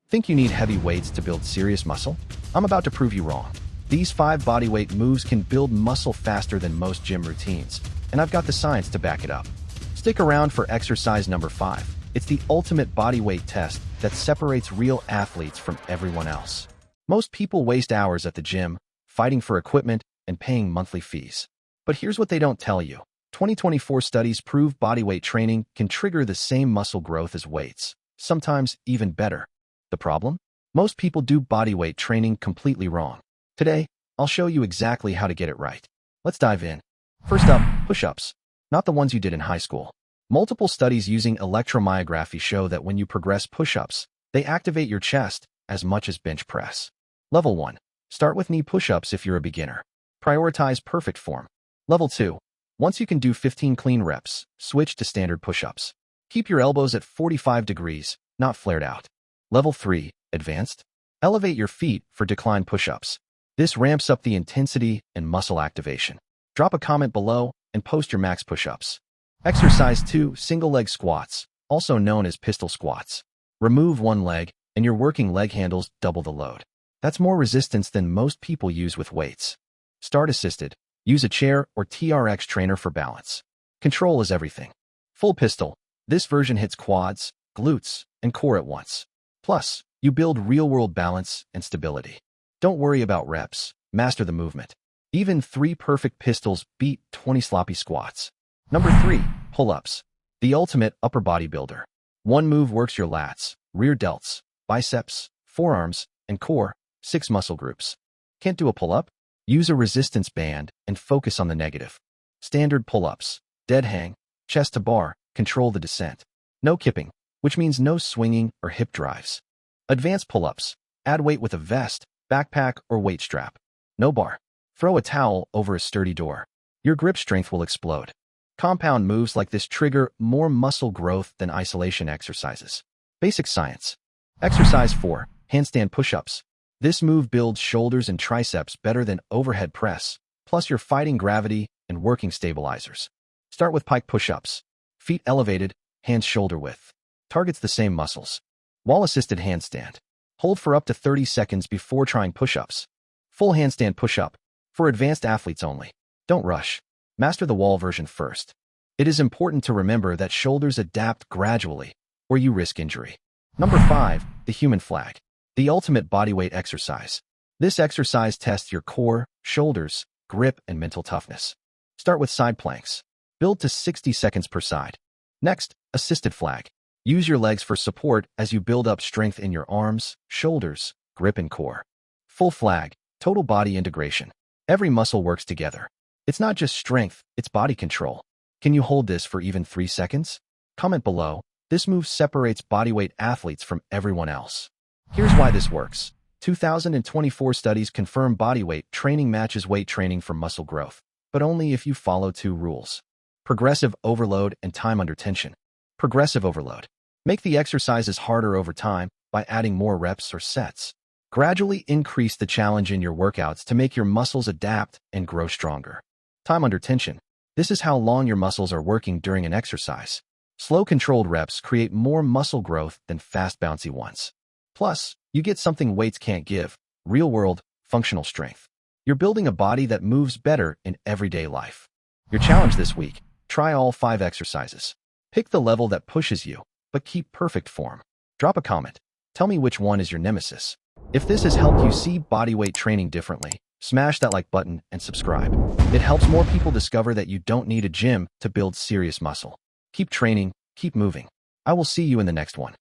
Think you need heavy weights to build serious muscle? I'm about to prove you wrong. These 5 bodyweight moves can build muscle faster than most gym routines, and I've got the science to back it up. Stick around for exercise number 5. It's the ultimate bodyweight test that separates real athletes from everyone else. Most people waste hours at the gym, fighting for equipment and paying monthly fees. But here's what they don't tell you. 2024 studies prove bodyweight training can trigger the same muscle growth as weights, sometimes even better. The problem? Most people do bodyweight training completely wrong. Today, I'll show you exactly how to get it right. Let's dive in. First up, push-ups. Not the ones you did in high school. Multiple studies using electromyography show that when you progress push-ups, they activate your chest as much as bench press. Level 1. Start with knee push-ups if you're a beginner. Prioritize perfect form. Level 2. Once you can do 15 clean reps, switch to standard push-ups. Keep your elbows at 45 degrees, not flared out. Level 3. Advanced. Elevate your feet for decline push-ups. This ramps up the intensity and muscle activation. Drop a comment below and post your max push-ups. Exercise 2. Single leg squats, also known as pistol squats. Remove one leg, and your working leg handles double the load. That's more resistance than most people use with weights. Start assisted. Use a chair or TRX trainer for balance. Control is everything. Full pistol. This version hits quads, glutes, and core at once. Plus, you build real-world balance and stability. Don't worry about reps. Master the movement. Even 3 perfect pistols beat 20 sloppy squats. Number 3. Pull-ups. The ultimate upper body builder. One move works your lats, rear delts, biceps, forearms, and core, 6 muscle groups. Can't do a pull-up? Use a resistance band and focus on the negative. Standard pull-ups. Dead hang, chest to bar, control the descent. No kipping, which means no swinging or hip drives. Advanced pull-ups. Add weight with a vest, backpack, or weight strap. No bar. Throw a towel over a sturdy door. Your grip strength will explode. Compound moves like this trigger more muscle growth than isolation exercises. Basic science. Exercise 4. Handstand push-ups. This move builds shoulders and triceps better than overhead press, plus you're fighting gravity and working stabilizers. Start with pike push-ups. Feet elevated, hands shoulder width. Targets the same muscles. Wall-assisted handstand. Hold for up to 30 seconds before trying push-ups. Full handstand push-up. For advanced athletes only. Don't rush. Master the wall version first. It is important to remember that shoulders adapt gradually, or you risk injury. Number 5. The human flag. The ultimate bodyweight exercise. This exercise tests your core, shoulders, grip, and mental toughness. Start with side planks. Build to 60 seconds per side. Next, assisted flag. Use your legs for support as you build up strength in your arms, shoulders, grip, and core. Full flag. Total body integration. Every muscle works together. It's not just strength, it's body control. Can you hold this for even 3 seconds? Comment below. This move separates bodyweight athletes from everyone else. Here's why this works. 2024 studies confirm bodyweight training matches weight training for muscle growth, but only if you follow 2 rules. Progressive overload and time under tension. Progressive overload. Make the exercises harder over time by adding more reps or sets. Gradually increase the challenge in your workouts to make your muscles adapt and grow stronger. Time under tension. This is how long your muscles are working during an exercise. Slow controlled reps create more muscle growth than fast bouncy ones. Plus, you get something weights can't give, real-world, functional strength. You're building a body that moves better in everyday life. Your challenge this week: try all 5 exercises. Pick the level that pushes you, but keep perfect form. Drop a comment. Tell me which one is your nemesis. If this has helped you see bodyweight training differently, smash that like button and subscribe. It helps more people discover that you don't need a gym to build serious muscle. Keep training, keep moving. I will see you in the next one.